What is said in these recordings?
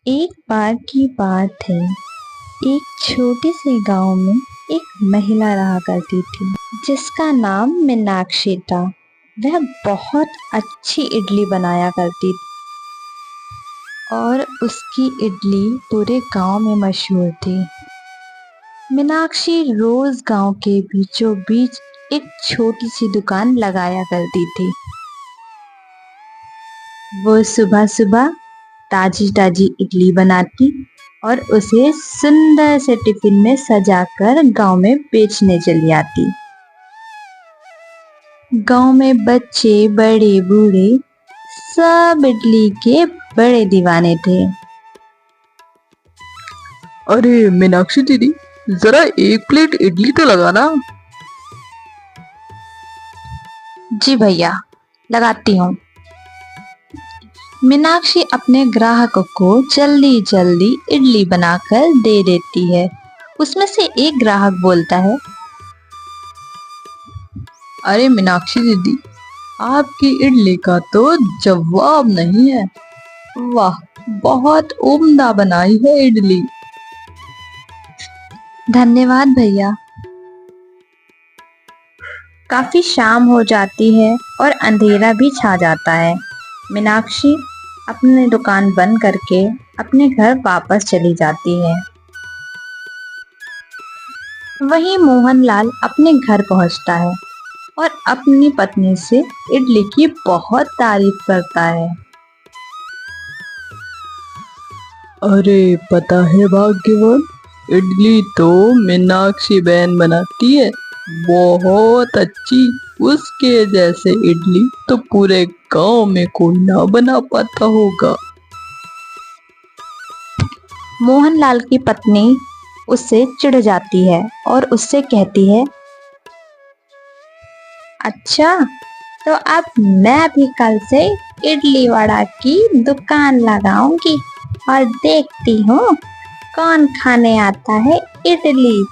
एक बार की बात है। एक छोटे से गांव में एक महिला रहा करती थी जिसका नाम मीनाक्षी था। वह बहुत अच्छी इडली बनाया करती थी और उसकी इडली पूरे गांव में मशहूर थी। मीनाक्षी रोज गांव के बीचों बीच एक छोटी सी दुकान लगाया करती थी। वो सुबह सुबह ताजी ताजी इडली बनाती और उसे सुंदर से टिफिन में सजाकर गांव में बेचने चली आती। गांव में बच्चे बड़े बूढ़े सब इडली के बड़े दीवाने थे। अरे मीनाक्षी दीदी, जरा एक प्लेट इडली तो लगाना। जी भैया, लगाती हूँ। मीनाक्षी अपने ग्राहकों को जल्दी जल्दी इडली बनाकर दे देती है। उसमें से एक ग्राहक बोलता है, अरे मीनाक्षी दीदी, आपकी इडली का तो जवाब नहीं है। वाह, बहुत उम्दा बनाई है इडली। धन्यवाद भैया। काफी शाम हो जाती है और अंधेरा भी छा जाता है। मीनाक्षी अपनी दुकान बंद करके अपने घर वापस चली जाती है। वहीं मोहनलाल अपने घर पहुंचता है और अपनी पत्नी से इडली की बहुत तारीफ करता है। अरे पता है भाग्यवान, इडली तो मीनाक्षी बहन बनाती है, बहुत अच्छी। उसके जैसे इडली तो पूरे गांव में कोई ना बना पाता होगा। मोहनलाल की पत्नी उससे चिढ़ जाती है और उससे कहती है, अच्छा, तो अब मैं भी कल से इडली वड़ा की दुकान लगाऊंगी और देखती हूँ कौन खाने आता है इडली,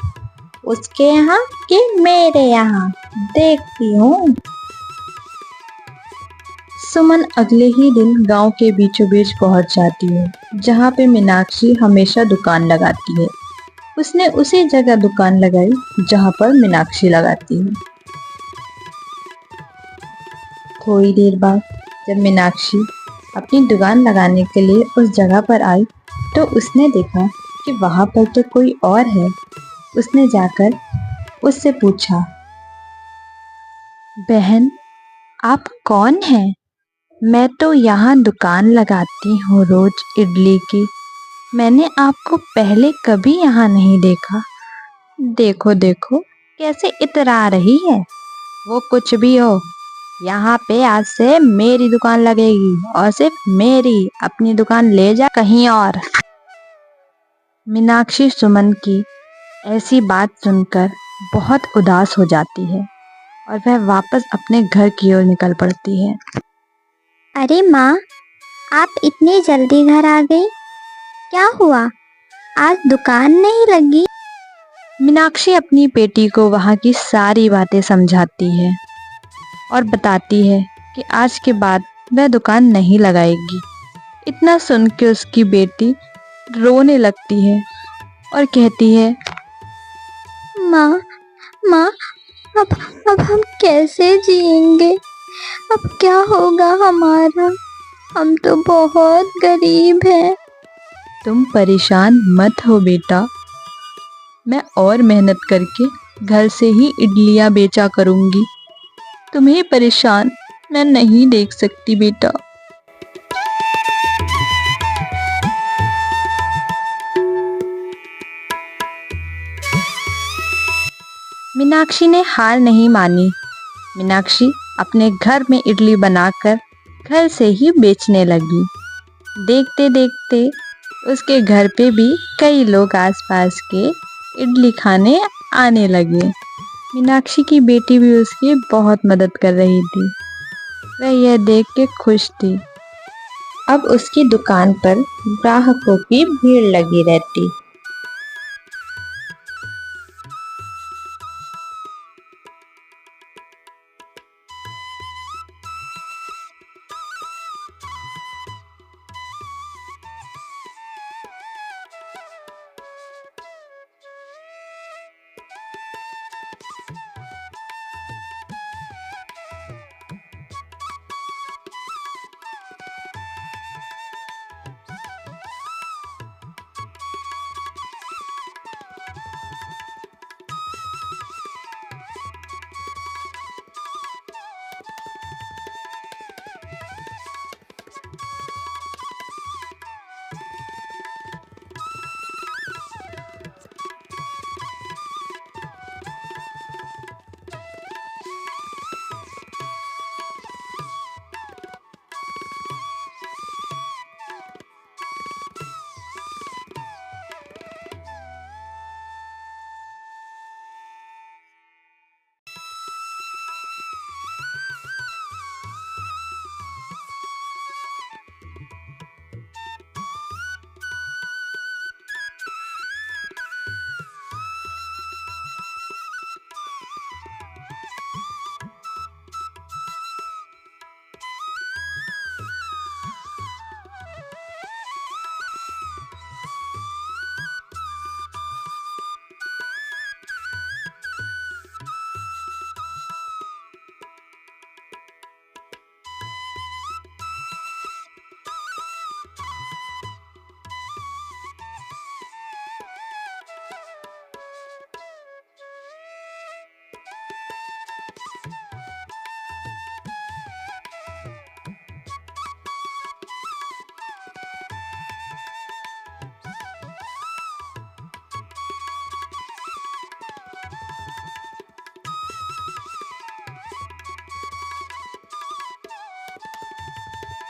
उसके यहाँ कि मेरे यहाँ, देखती हूँ। सुमन अगले ही दिन गांव के बीचों बीच पहुंच जाती है जहाँ पे मीनाक्षी हमेशा दुकान लगाती है। उसने उसी जगह दुकान लगाई जहाँ पर मीनाक्षी लगाती है। थोड़ी देर बाद जब मीनाक्षी अपनी दुकान लगाने के लिए उस जगह पर आई तो उसने देखा कि वहां पर तो कोई और है। उसने जाकर उससे पूछा, बहन, आप कौन हैं? मैं तो यहाँ दुकान लगाती हूँ रोज इडली की। मैंने आपको पहले कभी यहाँ नहीं देखा। देखो देखो कैसे इतरा रही है। वो कुछ भी हो, यहाँ पे आज से मेरी दुकान लगेगी और सिर्फ मेरी। अपनी दुकान ले जा कहीं और। मीनाक्षी सुमन की ऐसी बात सुनकर बहुत उदास हो जाती है और वह वापस अपने घर की ओर निकल पड़ती है। अरे माँ, आप इतनी जल्दी घर आ गई? क्या हुआ? आज दुकान नहीं लगी? मीनाक्षी अपनी बेटी को वहाँ की सारी बातें समझाती है और बताती है कि आज के बाद वह दुकान नहीं लगाएगी। इतना सुन के उसकी बेटी रोने लगती है और कहती है, माँ, माँ, अब अब हम कैसे जिएंगे? अब क्या होगा हमारा? हम तो बहुत गरीब हैं। तुम परेशान मत हो बेटा, मैं और मेहनत करके घर से ही इडलियां बेचा करूंगी। तुम्हें परेशान मैं नहीं देख सकती बेटा। मीनाक्षी ने हार नहीं मानी। मीनाक्षी अपने घर में इडली बनाकर घर से ही बेचने लगी। देखते देखते उसके घर पे भी कई लोग आसपास के इडली खाने आने लगे। मीनाक्षी की बेटी भी उसकी बहुत मदद कर रही थी। वह यह देख के खुश थी। अब उसकी दुकान पर ग्राहकों की भीड़ लगी रहती।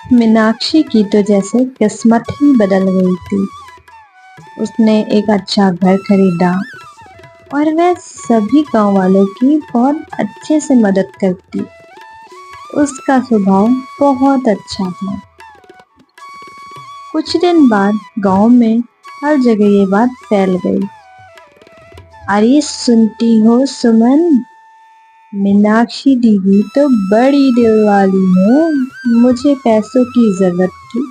मीनाक्षी की तो जैसे किस्मत ही बदल गई थी। उसने एक अच्छा घर खरीदा और वह सभी गांव वालों की बहुत अच्छे से मदद करती। उसका स्वभाव बहुत अच्छा था। कुछ दिन बाद गांव में हर जगह ये बात फैल गई। अरे सुनती हो सुमन, मीनाक्षी दीदी तो बड़ी दिल वाली है। मुझे पैसों की जरूरत थी,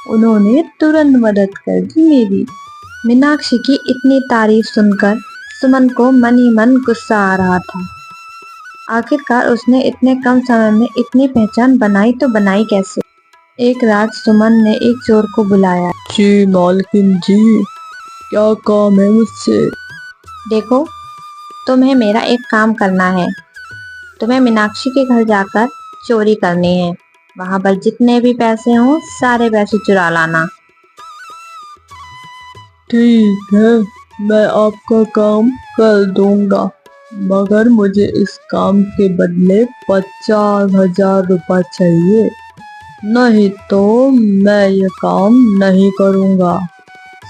उन्होंने तुरंत मदद कर दी मेरी। मीनाक्षी की इतनी तारीफ सुनकर सुमन को मन ही मन गुस्सा आ रहा था। आखिरकार उसने इतने कम समय में इतनी पहचान बनाई तो बनाई कैसे। एक रात सुमन ने एक चोर को बुलाया। जी मालकिन जी, क्या काम है मुझसे? देखो, तुम्हें मेरा एक काम करना है। तुम्हें मीनाक्षी के घर जाकर चोरी करनी है। वहां पर जितने भी पैसे हों सारे पैसे चुरा लाना। ठीक है, मैं आपका काम कर दूंगा, मगर मुझे इस काम के बदले 50,000 रुपये चाहिए, नहीं तो मैं ये काम नहीं करूंगा।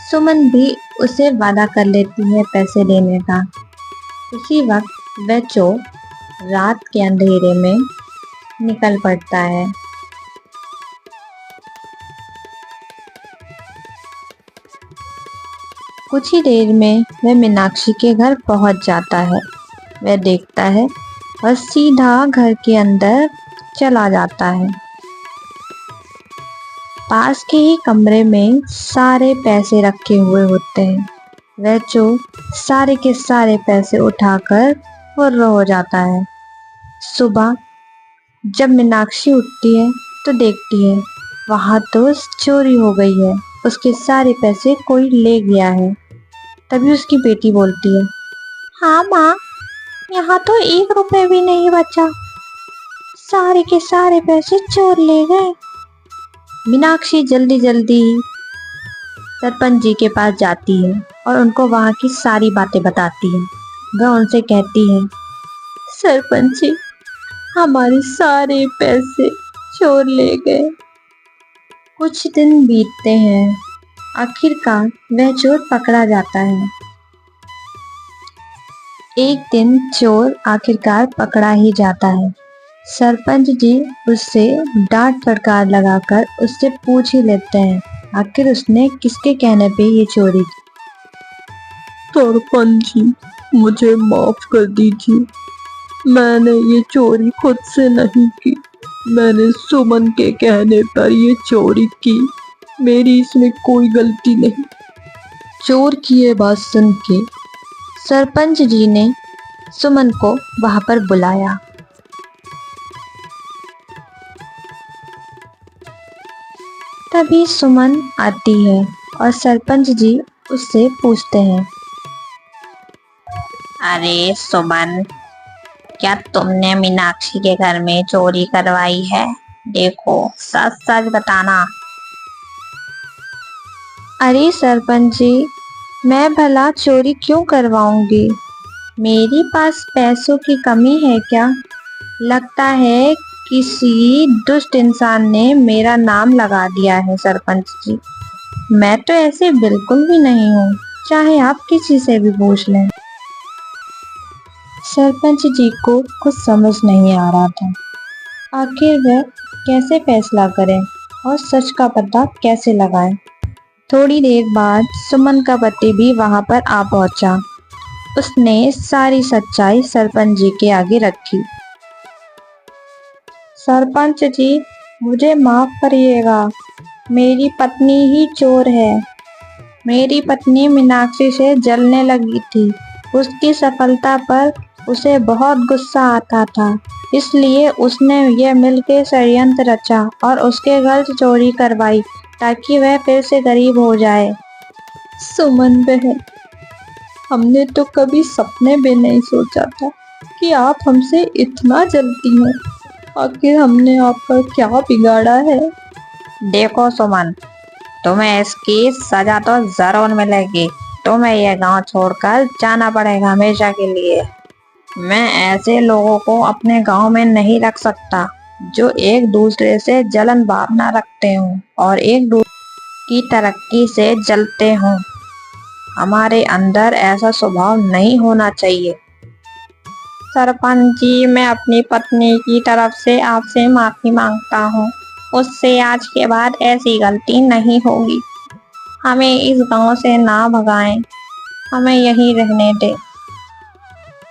सुमन भी उसे वादा कर लेती है पैसे देने का। उसी वक्त वह चोर रात के अंधेरे में निकल पड़ता है। कुछ ही देर में वह मीनाक्षी के घर पहुंच जाता है। वह देखता है और सीधा घर के अंदर चला जाता है। पास के ही कमरे में सारे पैसे रखे हुए होते हैं। वह चोर सारे के सारे पैसे उठाकर फुर्र हो जाता है। सुबह जब मीनाक्षी उठती है तो देखती है वहां तो चोरी हो गई है। उसके सारे पैसे कोई ले गया है। तभी उसकी बेटी बोलती है, हाँ माँ, यहाँ तो 1 रुपए भी नहीं बचा, सारे के सारे पैसे चोर ले गए। मीनाक्षी जल्दी जल्दी सरपंच जी के पास जाती है और उनको वहां की सारी बातें बताती है। वह उनसे कहती है, सरपंच जी, हमारे सारे पैसे चोर ले गए। कुछ दिन बीतते हैं। आखिरकार वह चोर पकड़ा जाता है। एक दिन चोर आखिरकार पकड़ा ही जाता है। सरपंच जी उससे डांट फटकार लगाकर उससे पूछ ही लेते हैं आखिर उसने किसके कहने पे ये चोरी की। सरपंच जी, मुझे माफ कर दीजिए, मैंने ये चोरी खुद से नहीं की, मैंने सुमन के कहने पर ये चोरी की, मेरी इसमें कोई गलती नहीं। चोर की ये बात सुन के सरपंच जी ने सुमन को वहां पर बुलाया। तभी सुमन आती है और सरपंच जी उससे पूछते हैं, अरे सुमन, क्या तुमने मीनाक्षी के घर में चोरी करवाई है? देखो, सच सच बताना। अरे सरपंच जी, मैं भला चोरी क्यों करवाऊंगी? मेरे पास पैसों की कमी है क्या? लगता है किसी दुष्ट इंसान ने मेरा नाम लगा दिया है सरपंच जी। मैं तो ऐसे बिल्कुल भी नहीं हूँ, चाहे आप किसी से भी पूछ लें। सरपंच जी को कुछ समझ नहीं आ रहा था। आखिर वह कैसे फैसला करें और सच का पता कैसे लगाएं। थोड़ी देर बाद सुमन का पति भी वहां पर आ पहुंचा। उसने सारी सच्चाई सरपंच जी के आगे रखी। सरपंच जी, मुझे माफ करिएगा, मेरी पत्नी ही चोर है। मेरी पत्नी मीनाक्षी से जलने लगी थी। उसकी सफलता पर उसे बहुत गुस्सा आता था, इसलिए उसने ये मिलके षड्यंत्र रचा और उसके घर से चोरी करवाई ताकि वह फिर से गरीब हो जाए। सुमन बहन, हमने तो कभी सपने में नहीं सोचा था कि आप हमसे इतना जलती हैं। आखिर हमने आपका क्या बिगाड़ा है? देखो सुमन, तुम्हें इसकी सजा तो जरूर मिलेगी। तुम्हें यह गांव छोड़कर जाना पड़ेगा हमेशा के लिए। मैं ऐसे लोगों को अपने गांव में नहीं रख सकता। जो एक दूसरे से जलन भावना रखते हों और एक दूसरे की तरक्की से जलते हों। हमारे अंदर ऐसा स्वभाव नहीं होना चाहिए। सरपंच जी, मैं अपनी पत्नी की तरफ से आपसे माफी मांगता हूँ। उससे आज के बाद ऐसी गलती नहीं होगी। हमें इस गांव से ना भगाएं, हमें यहीं रहने दें।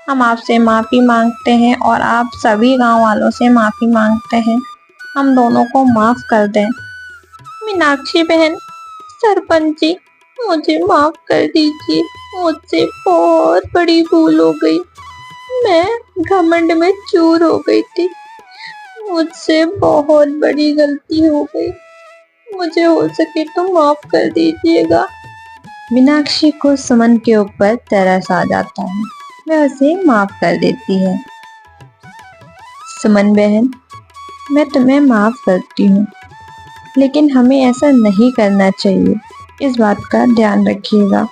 हम आपसे माफी मांगते हैं और आप सभी गांव वालों से माफी मांगते हैं। हम दोनों को माफ कर दें। मीनाक्षी बहन, सरपंच जी, मुझे माफ कर दीजिए। मुझसे बहुत बड़ी भूल हो गई। मैं घमंड में चूर हो गई थी। मुझसे बहुत बड़ी गलती हो गई। मुझे हो सके तो माफ कर दीजिएगा। मीनाक्षी को सुमन के ऊपर तरस आ जाता है। वह उसे माफ कर देती है। सुमन बहन, मैं तुम्हें माफ करती हूँ, लेकिन हमें ऐसा नहीं करना चाहिए। इस बात का ध्यान रखिएगा।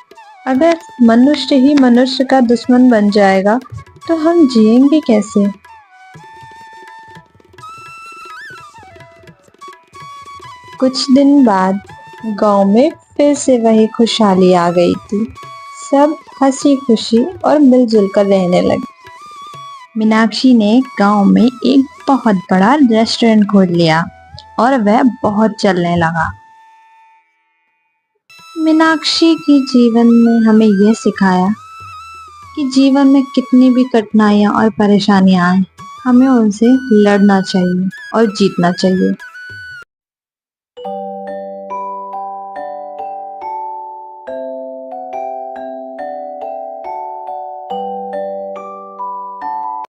अगर मनुष्य ही मनुष्य का दुश्मन बन जाएगा तो हम जिएंगे कैसे? कुछ दिन बाद गांव में फिर से वही खुशहाली आ गई थी। सब हंसी खुशी और मिलजुल कर रहने लगे। मीनाक्षी ने गांव में एक बहुत बड़ा रेस्टोरेंट खोल लिया और वह बहुत चलने लगा। मीनाक्षी की जीवन ने हमें यह सिखाया कि जीवन में कितनी भी कठिनाइयां और परेशानियां आए, हमें उनसे लड़ना चाहिए और जीतना चाहिए।